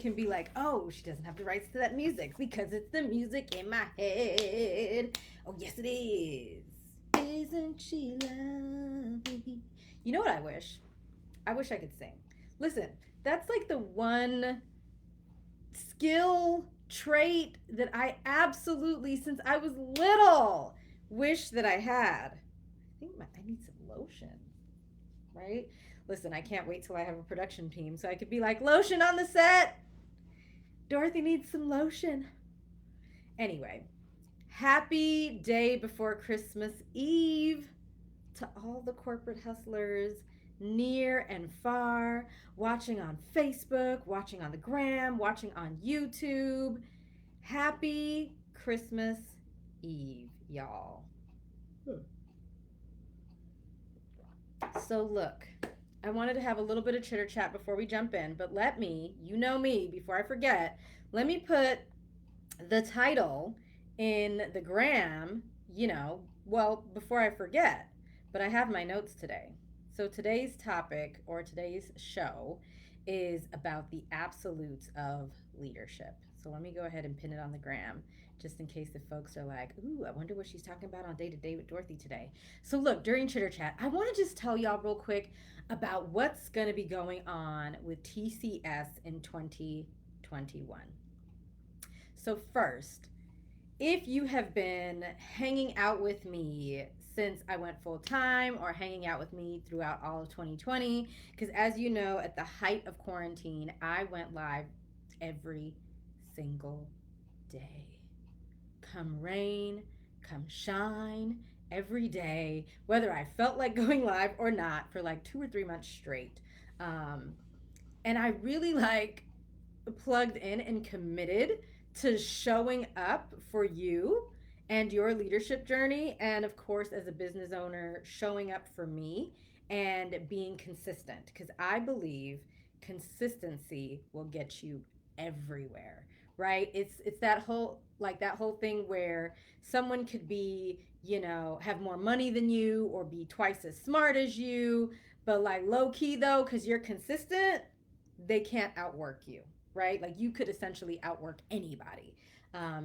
can be like, oh, she doesn't have the rights to that music because it's the music in my head. Oh, yes, it is. Isn't she lovely? You know what I wish? I wish I could sing. Listen, that's like the one skill trait that I absolutely, since I was little, wish that I had. I need some lotion, right? Listen, I can't wait till I have a production team so I could be like, lotion on the set. Dorothy needs some lotion. Anyway, happy day before Christmas Eve to all the corporate hustlers near and far, watching on Facebook, watching on the gram, watching on YouTube. Happy Christmas Eve, y'all. So, look, I wanted to have a little bit of chitter chat before we jump in, but let me, you know me, before I forget, let me put the title in the gram, well, before I forget. But I have my notes today. So today's topic or today's show is about the absolutes of leadership. So let me go ahead and pin it on the gram just in case the folks are like, ooh, I wonder what she's talking about on Day to Day with Dorothy today. So look, during Chitter Chat, I want to just tell y'all real quick about what's going to be going on with TCS in 2021. So, first, if you have been hanging out with me since I went full time or hanging out with me throughout all of 2020, because as you know, at the height of quarantine, I went live every single day. Come rain, come shine, every day, whether I felt like going live or not, for like 2 or 3 months straight. Um, and I really plugged in and committed to showing up for you and your leadership journey. And of course, as a business owner, showing up for me and being consistent because I believe consistency will get you everywhere, right? It's that whole thing where someone could be, have more money than you or be twice as smart as you, but like low key though, because you're consistent, they can't outwork you, right? Like you could essentially outwork anybody.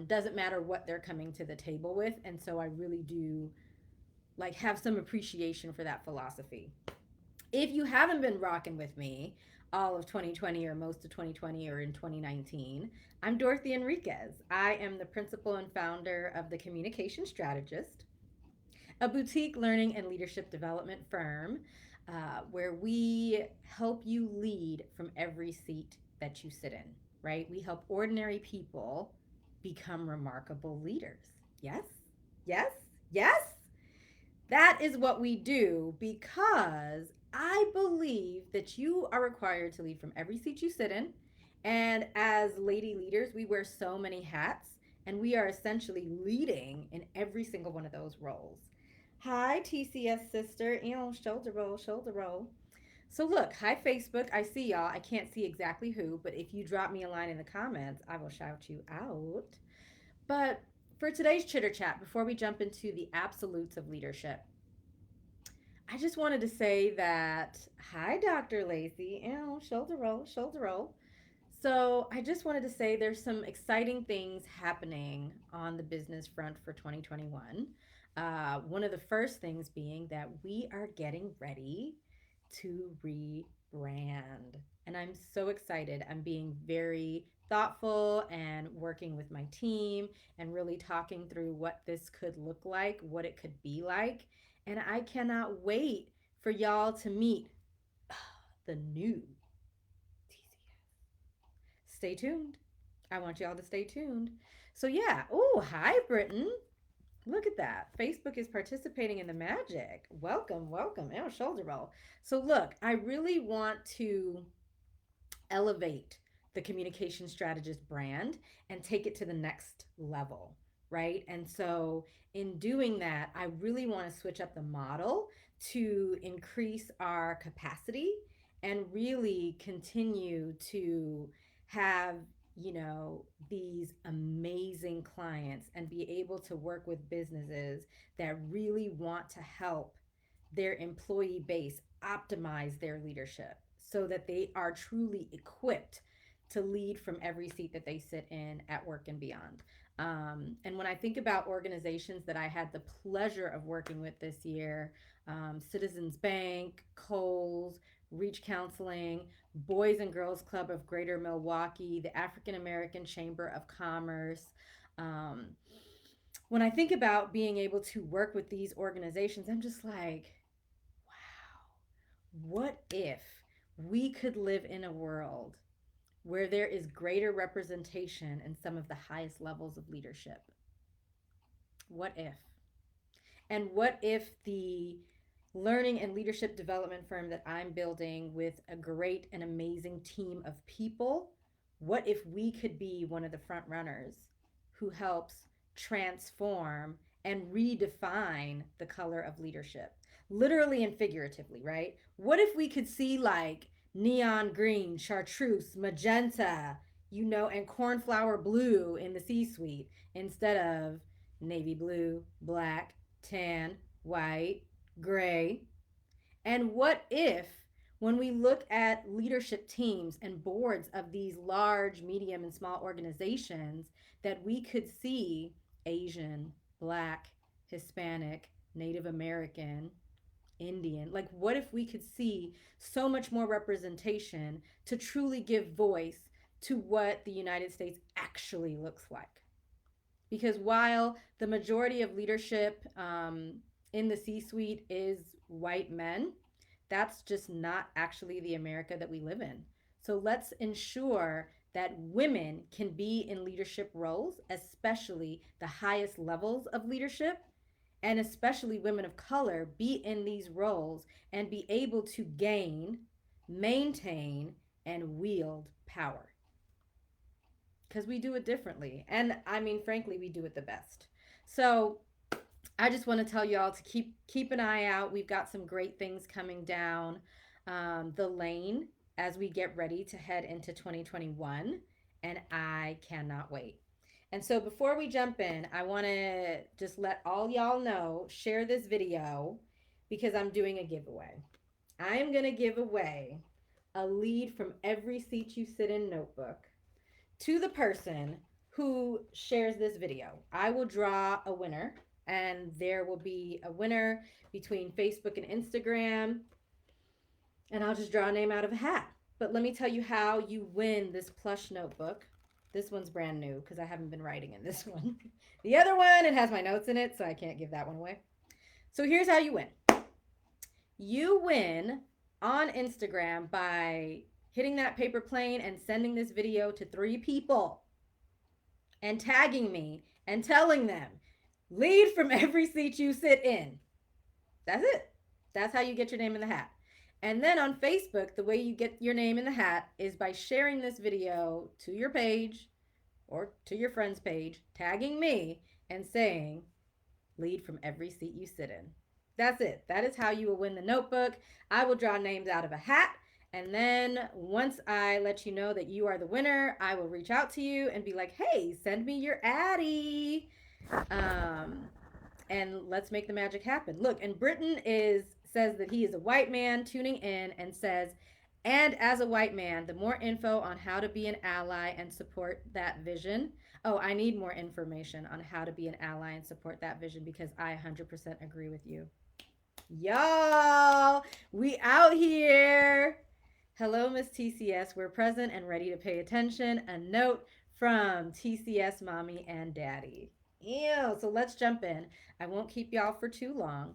Doesn't matter what they're coming to the table with. And so I really do like have some appreciation for that philosophy. If you haven't been rocking with me all of 2020 or most of 2020 or in 2019, I'm Dorothy Enriquez. I am the principal and founder of The Communication Strategist, a boutique learning and leadership development firm where we help you lead from every seat that you sit in, right? We help ordinary people become remarkable leaders. Yes, yes, yes. That is what we do because I believe that you are required to lead from every seat you sit in. And as lady leaders, we wear so many hats and we are essentially leading in every single one of those roles. Hi, TCS sister. Shoulder roll, shoulder roll. So, look, hi, Facebook. I see y'all. I can't see exactly who, but if you drop me a line in the comments, I will shout you out. But for today's chitter chat, before we jump into the absolutes of leadership, I just wanted to say that, hi, Dr. Lacey. Shoulder roll, shoulder roll. So, I just wanted to say there's some exciting things happening on the business front for 2021. One of the first things being that we are getting ready to rebrand. And I'm so excited. I'm being very thoughtful and working with my team and really talking through what this could look like, what it could be like. And I cannot wait for y'all to meet the new TCS. Stay tuned. I want y'all to stay tuned. So, yeah. Oh, hi, Britain. Look at that. Facebook is participating in the magic. Welcome, welcome. Shoulder roll. So, look, I really want to elevate the communication strategist brand and take it to the next level, right? And so, in doing that, I really want to switch up the model to increase our capacity and really continue to have these amazing clients and be able to work with businesses that really want to help their employee base optimize their leadership so that they are truly equipped to lead from every seat that they sit in at work and beyond. And when I think about organizations that I had the pleasure of working with this year, Citizens Bank, Kohl's, Reach Counseling, Boys and Girls Club of Greater Milwaukee, the African American Chamber of Commerce. Um, when I think about being able to work with these organizations, I'm just like, wow, what if we could live in a world where there is greater representation in some of the highest levels of leadership? What if? And what if the learning and leadership development firm that I'm building with a great and amazing team of people, what if we could be one of the front runners who helps transform and redefine the color of leadership? Literally and figuratively, right? What if we could see like neon green, chartreuse, magenta, and cornflower blue in the C suite instead of navy blue, black, tan, white, gray? And what if, when we look at leadership teams and boards of these large, medium, and small organizations, that we could see Asian, Black, Hispanic, Native American, Indian? Like, what if we could see so much more representation to truly give voice to what the United States actually looks like? Because while the majority of leadership in the C suite is white men, that's just not actually the America that we live in. So let's ensure that women can be in leadership roles, especially the highest levels of leadership, and especially women of color be in these roles and be able to gain, maintain, and wield power, because we do it differently. And I mean, frankly, we do it the best. So I just want to tell y'all to keep an eye out. We've got some great things coming down the lane as we get ready to head into 2021, and I cannot wait. And so before we jump in, I want to just let all y'all know, share this video because I'm doing a giveaway. I am going to give away a lead from every seat you sit in notebook to the person who shares this video. I will draw a winner, and there will be a winner between Facebook and Instagram, and I'll just draw a name out of a hat. But let me tell you how you win this plush notebook. This one's brand new because I haven't been writing in this one. The other one, it has my notes in it, so I can't give that one away. So here's how you win. You win on Instagram by hitting that paper plane and sending this video to 3 people and tagging me and telling them, lead from every seat you sit in. That's it. That's how you get your name in the hat. And then on Facebook, the way you get your name in the hat is by sharing this video to your page or to your friend's page, tagging me and saying, lead from every seat you sit in. That's it. That is how you will win the notebook. I will draw names out of a hat. And then once I let you know that you are the winner, I will reach out to you and be like, hey, send me your Addy. And let's make the magic happen. Look, and Britton says that he is a white man tuning in and says, and as a white man, the more info on how to be an ally and support that vision. Oh, I need more information on how to be an ally and support that vision because I 100% agree with you. Y'all, we out here. Hello, Miss TCS. We're present and ready to pay attention. A note from TCS Mommy and Daddy. Ew. So let's jump in. I won't keep y'all for too long,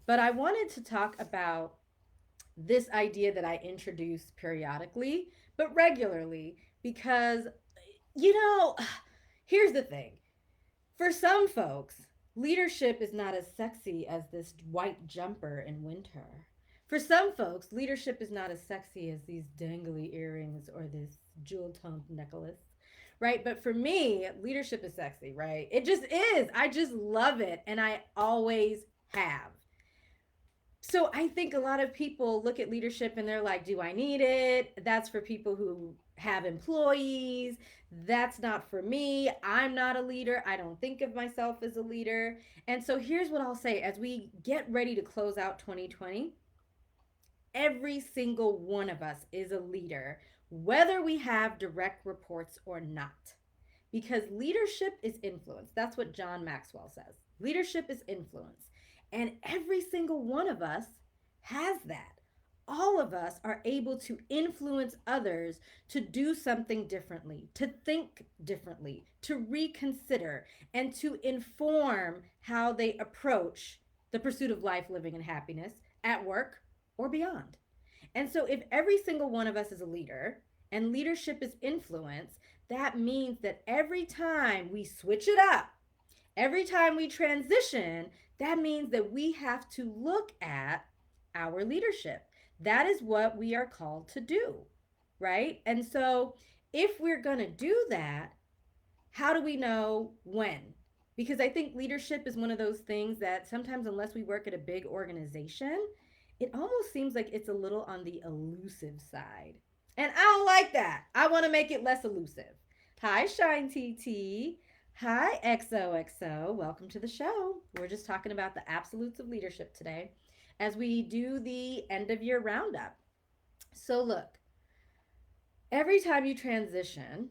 but I wanted to talk about this idea that I introduce periodically, but regularly, because, you know, here's the thing. For some folks, leadership is not as sexy as this white jumper in winter. For some folks, leadership is not as sexy as these dangly earrings or this jewel toned necklace, right? But for me, leadership is sexy, right? It just is. I just love it, and I always have. So I think a lot of people look at leadership and they're like, do I need it? That's for people who have employees. That's not for me. I'm not a leader. I don't think of myself as a leader. And so here's what I'll say as we get ready to close out 2020, every single one of us is a leader, whether we have direct reports or not. Because leadership is influence. That's what John Maxwell says. Leadership is influence. And every single one of us has that. All of us are able to influence others to do something differently, to think differently, to reconsider, and to inform how they approach the pursuit of life, living, and happiness at work or beyond. And so, if every single one of us is a leader and leadership is influence, that means that every time we switch it up, every time we transition, that means that we have to look at our leadership. That is what we are called to do, right? And so, if we're going to do that, how do we know when? Because I think leadership is one of those things that sometimes, unless we work at a big organization, it almost seems like it's a little on the elusive side. And I don't like that. I want to make it less elusive. Hi, Shine TT. Hi, XOXO. Welcome to the show. We're just talking about the absolutes of leadership today as we do the end of year roundup. So, look, every time you transition,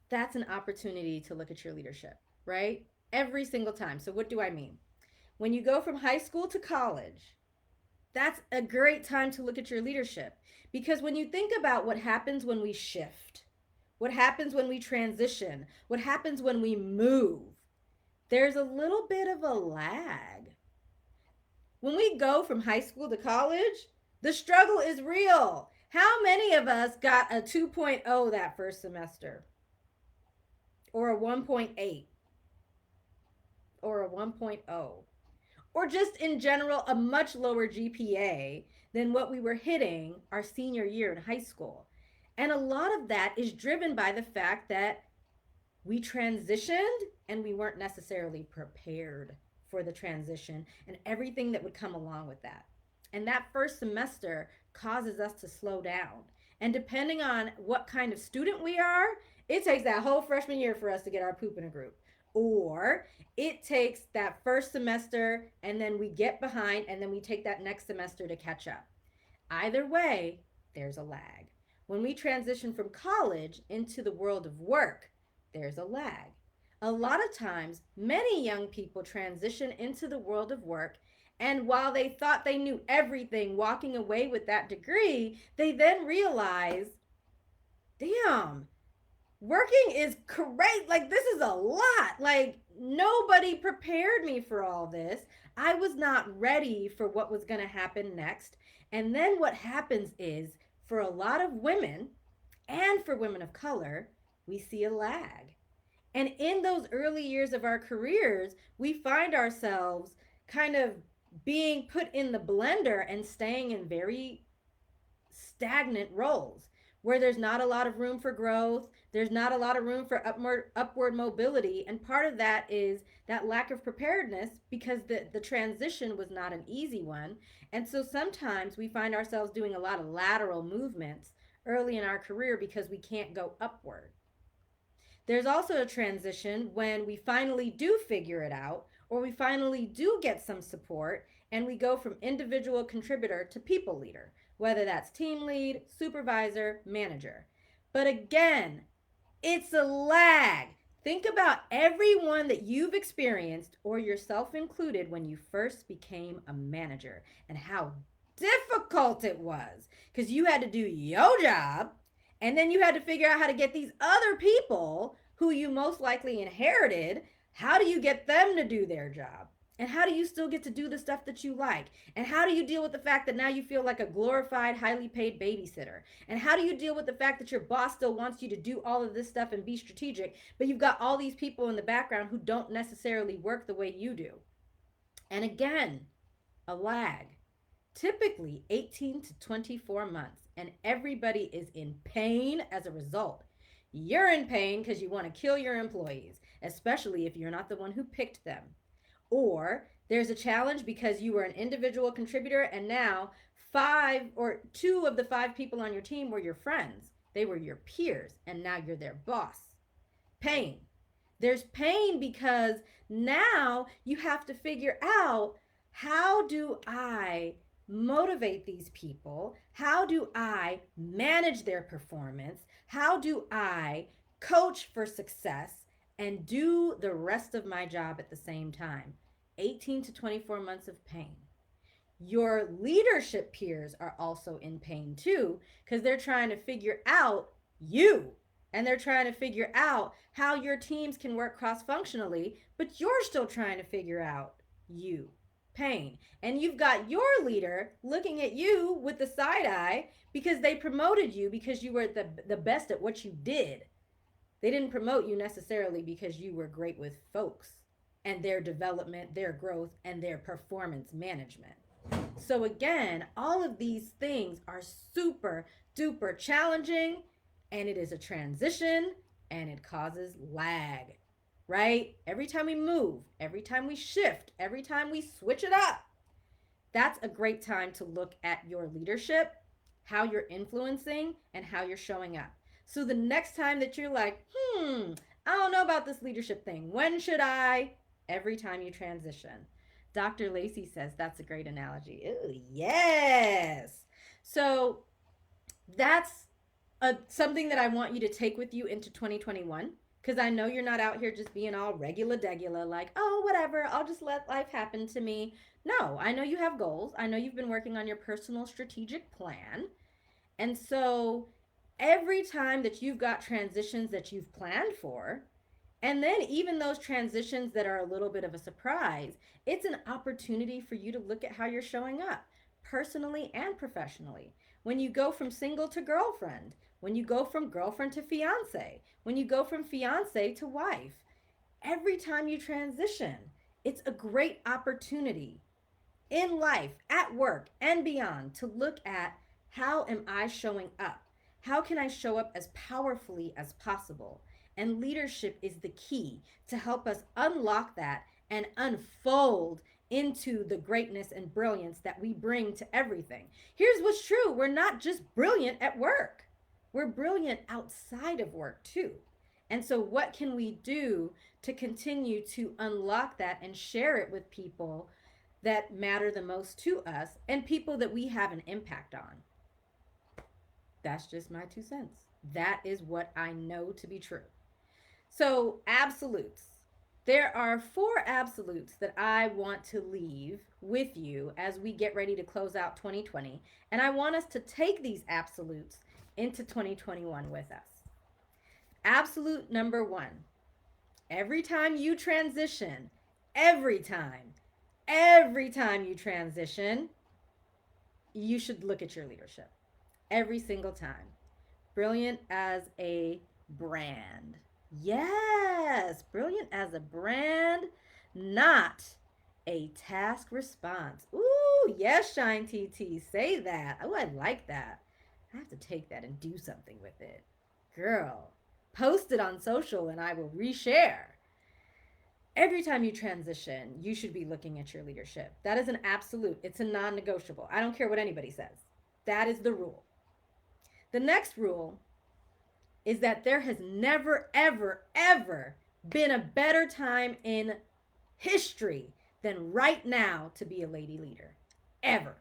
that's an opportunity to look at your leadership, right? Every single time. So, what do I mean? When you go from high school to college, that's a great time to look at your leadership. Because when you think about what happens when we shift, what happens when we transition, what happens when we move, there's a little bit of a lag. When we go from high school to college, the struggle is real. How many of us got a 2.0 that first semester? Or a 1.8? Or a 1.0? Or just in general, a much lower GPA than what we were hitting our senior year in high school? And a lot of that is driven by the fact that we transitioned and we weren't necessarily prepared for the transition and everything that would come along with that. And that first semester causes us to slow down. And depending on what kind of student we are, it takes that whole freshman year for us to get our poop in a group. Or it takes that first semester and then we get behind and then we take that next semester to catch up. Either way, there's a lag. When we transition from college into the world of work, there's a lag. A lot of times, many young people transition into the world of work, and while they thought they knew everything walking away with that degree, they then realize, damn, working is great. Like, this is a lot. Like, nobody prepared me for all this. I was not ready for what was going to happen next. And then what happens is, for a lot of women and for women of color, we see a lag. And in those early years of our careers, we find ourselves kind of being put in the blender and staying in very stagnant roles where there's not a lot of room for growth, there's not a lot of room for upward mobility, and part of that is that lack of preparedness because the transition was not an easy one. And so sometimes we find ourselves doing a lot of lateral movements early in our career because we can't go upward. There's also a transition when we finally do figure it out or we finally do get some support and we go from individual contributor to people leader, whether that's team lead, supervisor, manager. But again, it's a lag. Think about everyone that you've experienced, or yourself included, when you first became a manager and how difficult it was because you had to do your job and then you had to figure out how to get these other people who you most likely inherited. How do you get them to do their job? And how do you still get to do the stuff that you like? And how do you deal with the fact that now you feel like a glorified, highly paid babysitter? And how do you deal with the fact that your boss still wants you to do all of this stuff and be strategic, but you've got all these people in the background who don't necessarily work the way you do? And again, a lag. Typically 18 to 24 months, and everybody is in pain as a result. You're in pain because you want to kill your employees, especially if you're not the one who picked them. Or there's a challenge because you were an individual contributor and now five or two of the five people on your team were your friends. They were your peers and now you're their boss. Pain. There's pain because now you have to figure out, how do I motivate these people? How do I manage their performance? How do I coach for success and do the rest of my job at the same time? 18 to 24 months of pain. Your leadership peers are also in pain too because they're trying to figure out you, and they're trying to figure out how your teams can work cross functionally, but you're still trying to figure out you. Pain. And you've got your leader looking at you with the side eye because they promoted you because you were the best at what you did. They didn't promote you necessarily because you were great with folks and their development, their growth, and their performance management. So, again, all of these things are super duper challenging, and it is a transition, and it causes lag, right? Every time we move, every time we shift, every time we switch it up, that's a great time to look at your leadership, how you're influencing, and how you're showing up. So the next time that you're like, I don't know about this leadership thing, when should I? Every time you transition. Dr. Lacey says that's a great analogy. Ooh, yes. So that's something that I want you to take with you into 2021, because I know you're not out here just being all regular degula, like, oh, whatever, I'll just let life happen to me. No, I know you have goals. I know you've been working on your personal strategic plan. And so every time that you've got transitions that you've planned for, and then even those transitions that are a little bit of a surprise, it's an opportunity for you to look at how you're showing up personally and professionally. When you go from single to girlfriend, when you go from girlfriend to fiance, when you go from fiance to wife, every time you transition, it's a great opportunity in life, at work, and beyond to look at how am I showing up? How can I show up as powerfully as possible? And leadership is the key to help us unlock that and unfold into the greatness and brilliance that we bring to everything. Here's what's true: we're not just brilliant at work, we're brilliant outside of work too. And so, what can we do to continue to unlock that and share it with people that matter the most to us and people that we have an impact on? That's just my 2 cents. That is what I know to be true. So, absolutes. There are 4 absolutes that I want to leave with you as we get ready to close out 2020. And I want us to take these absolutes into 2021 with us. Absolute number 1: every time you transition, every time, every time you transition, you should look at your leadership. Every single time. Brilliant as a brand. Yes, brilliant as a brand, not a task response. Ooh, yes, Shine TT, say that. Oh, I like that. I have to take that and do something with it. Girl, post it on social and I will reshare. Every time you transition, you should be looking at your leadership. That is an absolute, it's a non negotiable. I don't care what anybody says. That is the rule. The next rule is that there has never, ever, ever been a better time in history than right now to be a lady leader. Ever.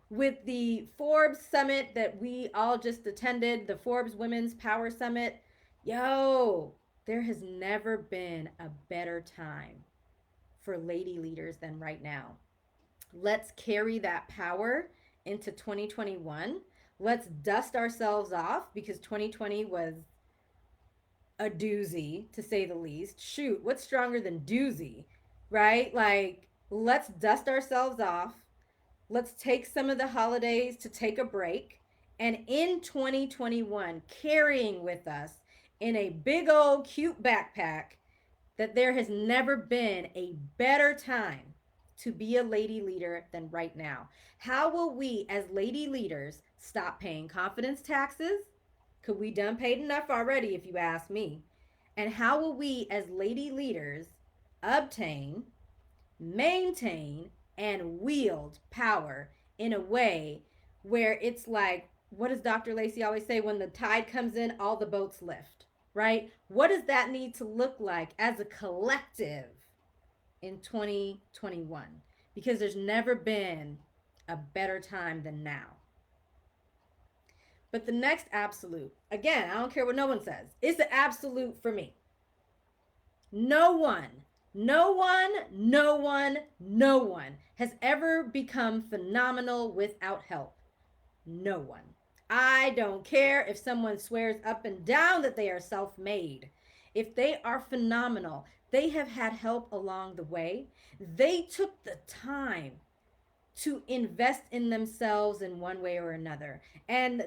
With the Forbes summit that we all just attended, the Forbes Women's Power Summit, yo, there has never been a better time for lady leaders than right now. Let's carry that power into 2021. Let's dust ourselves off because 2020 was a doozy, to say the least. Shoot, what's stronger than doozy, right? Like, let's dust ourselves off. Let's take some of the holidays to take a break. And in 2021, carrying with us in a big old cute backpack that there has never been a better time to be a lady leader than right now. How will we, as lady leaders, stop paying confidence taxes? Could we done paid enough already, if you ask me? And how will we, as lady leaders, obtain, maintain, and wield power in a way where it's like, what does Dr. Lacey always say? When the tide comes in, all the boats lift, right? What does that need to look like as a collective in 2021? Because there's never been a better time than now. But the next absolute, again, I don't care what no one says, it's the absolute for me. No one, no one, no one, no one has ever become phenomenal without help. No one. I don't care if someone swears up and down that they are self made. If they are phenomenal, they have had help along the way. They took the time to invest in themselves in one way or another. And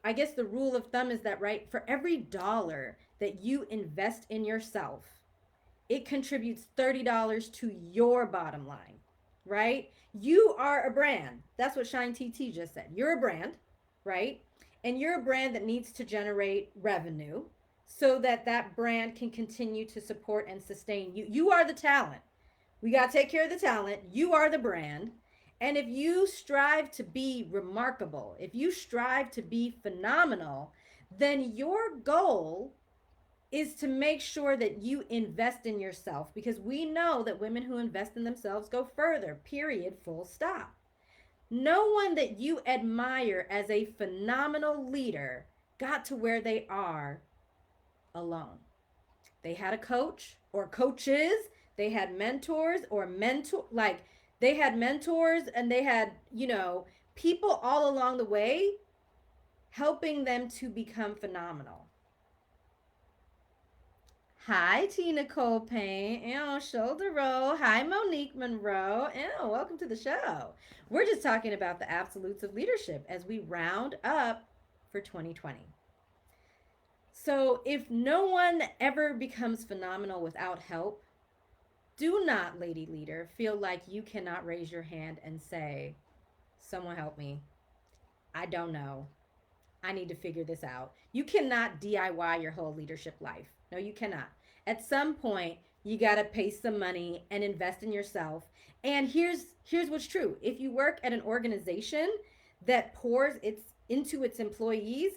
I guess the rule of thumb is that, right, for every dollar that you invest in yourself, it contributes $30 to your bottom line, right? You are a brand. That's what Shine TT just said. You're a brand, right? And you're a brand that needs to generate revenue so that that brand can continue to support and sustain you. You are the talent. We got to take care of the talent. You are the brand. And if you strive to be remarkable, if you strive to be phenomenal, then your goal is to make sure that you invest in yourself, because we know that women who invest in themselves go further, period, full stop. No one that you admire as a phenomenal leader got to where they are alone. They had a coach or coaches, they had mentors or they had mentors, and they had, people all along the way helping them to become phenomenal. Hi, Tina Nicole Payne. Ew, shoulder roll. Hi, Monique Monroe. Ew, welcome to the show. We're just talking about the absolutes of leadership as we round up for 2020. So, if no one ever becomes phenomenal without help, do not, lady leader, feel like you cannot raise your hand and say, someone help me. I don't know. I need to figure this out. You cannot DIY your whole leadership life. No, you cannot. At some point, you got to pay some money and invest in yourself. And here's what's true. If you work at an organization that pours into its employees,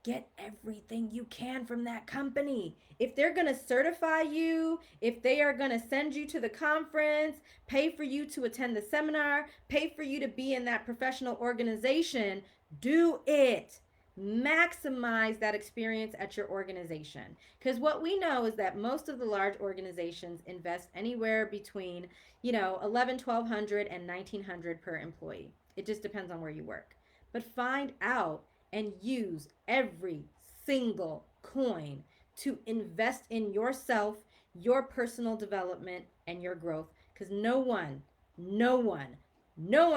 get everything you can from that company. If they're going to certify you, if they are going to send you to the conference, pay for you to attend the seminar, pay for you to be in that professional organization, do it. Maximize that experience at your organization. Because what we know is that most of the large organizations invest anywhere between, 11, 1200 and 1900 per employee. It just depends on where you work. But find out and use every single coin to invest in yourself, your personal development, and your growth. Because no one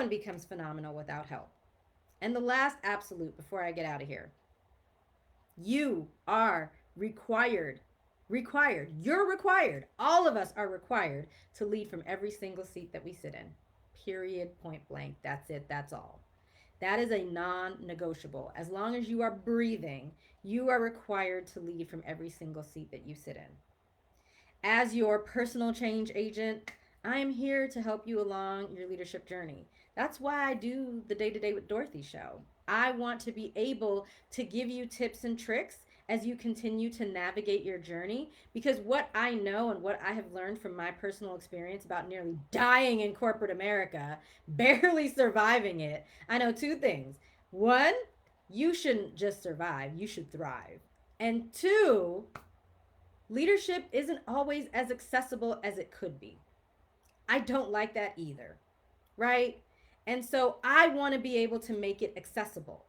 becomes phenomenal without help. And the last absolute before I get out of here, you are required. You're required. All of us are required to lead from every single seat that we sit in. Period, point blank. That's it. That's all. That is a non negotiable. As long as you are breathing, you are required to lead from every single seat that you sit in. As your personal change agent, I am here to help you along your leadership journey. That's why I do the Day to Day with Dorothy show. I want to be able to give you tips and tricks as you continue to navigate your journey, because what I know and what I have learned from my personal experience about nearly dying in corporate America, barely surviving it, I know two things. One, you shouldn't just survive, you should thrive. And two, leadership isn't always as accessible as it could be. I don't like that either, right? And so I want to be able to make it accessible.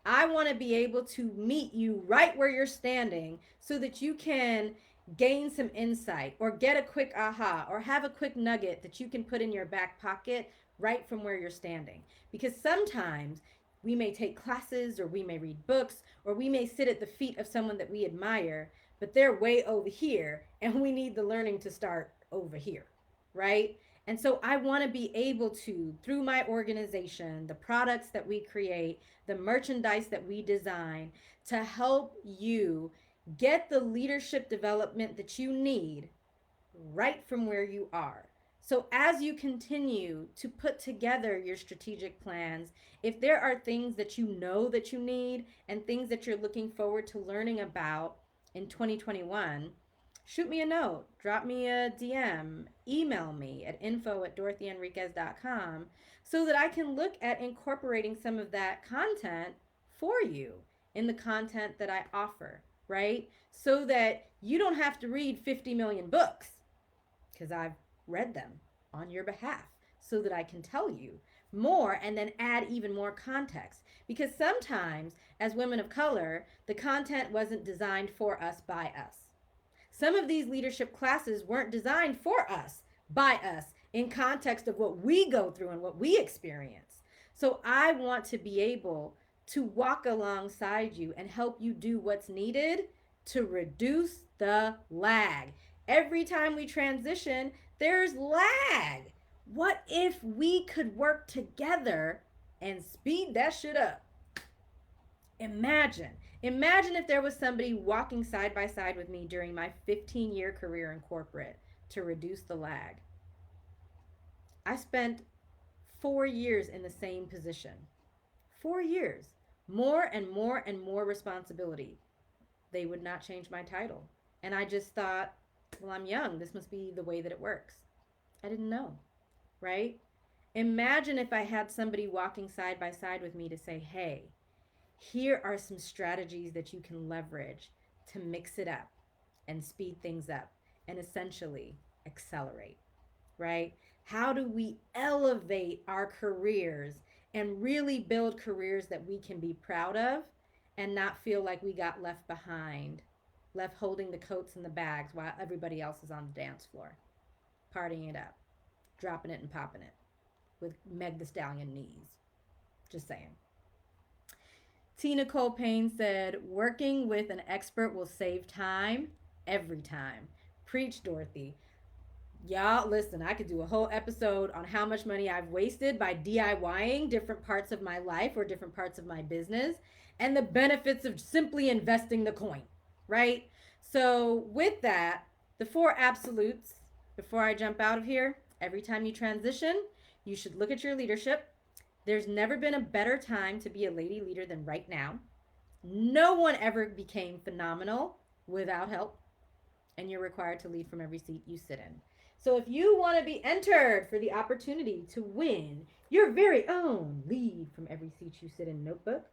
I want to be able to meet you right where you're standing so that you can gain some insight or get a quick aha or have a quick nugget that you can put in your back pocket right from where you're standing. Because sometimes we may take classes or we may read books or we may sit at the feet of someone that we admire, but they're way over here and we need the learning to start over here, right? And so I want to be able to, through my organization, the products that we create, the merchandise that we design, to help you get the leadership development that you need right from where you are. So as you continue to put together your strategic plans, if there are things that you know that you need and things that you're looking forward to learning about in 2021, shoot me a note, drop me a DM, email me at info@dorothenriquez.com so that I can look at incorporating some of that content for you in the content that I offer, right? So that you don't have to read 50 million books because I've read them on your behalf so that I can tell you more and then add even more context. Because sometimes, as women of color, the content wasn't designed for us by us. Some of these leadership classes weren't designed for us, by us, in context of what we go through and what we experience. So I want to be able to walk alongside you and help you do what's needed to reduce the lag. Every time we transition, there's lag. What if we could work together and speed that shit up? Imagine if there was somebody walking side by side with me during my 15-year career in corporate to reduce the lag. I spent 4 years in the same position. 4 years. More and more and more responsibility. They would not change my title. And I just thought, well, I'm young. This must be the way that it works. I didn't know, right? Imagine if I had somebody walking side by side with me to say, hey, here are some strategies that you can leverage to mix it up and speed things up and essentially accelerate, right? How do we elevate our careers and really build careers that we can be proud of and not feel like we got left behind, left holding the coats and the bags while everybody else is on the dance floor, partying it up, dropping it and popping it with Meg the Stallion knees. Just saying. T. Nicole Payne said, working with an expert will save time every time. Preach, Dorothy. Y'all, listen, I could do a whole episode on how much money I've wasted by DIYing different parts of my life or different parts of my business and the benefits of simply investing the coin, right? So, with that, the four absolutes before I jump out of here, every time you transition, you should look at your leadership. There's never been a better time to be a lady leader than right now. No one ever became phenomenal without help, and you're required to lead from every seat you sit in. So if you want to be entered for the opportunity to win your very own lead from every seat you sit in notebook,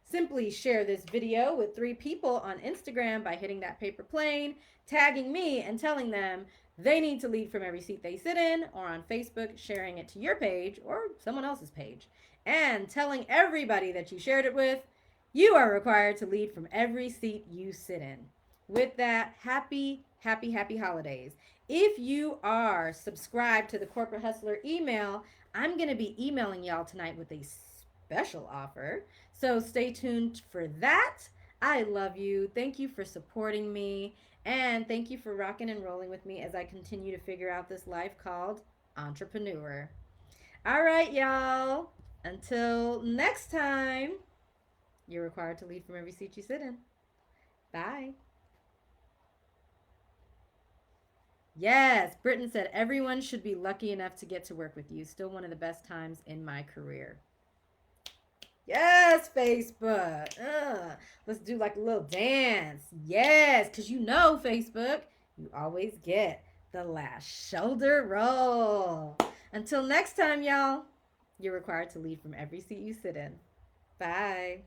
simply share this video with 3 people on Instagram by hitting that paper plane, tagging me, and telling them they need to lead from every seat they sit in, or on Facebook, sharing it to your page or someone else's page, and telling everybody that you shared it with, you are required to lead from every seat you sit in. With that, happy holidays. If you are subscribed to the Corporate Hustler email, I'm going to be emailing y'all tonight with a special offer. So stay tuned for that. I love you. Thank you for supporting me. And thank you for rocking and rolling with me as I continue to figure out this life called entrepreneur. All right, y'all. Until next time, you're required to lead from every seat you sit in. Bye. Yes, Britton said everyone should be lucky enough to get to work with you. Still one of the best times in my career. Yes, Facebook. Let's do like a little dance. Yes, because you know, Facebook, you always get the last shoulder roll. Until next time, y'all, you're required to lead from every seat you sit in. Bye.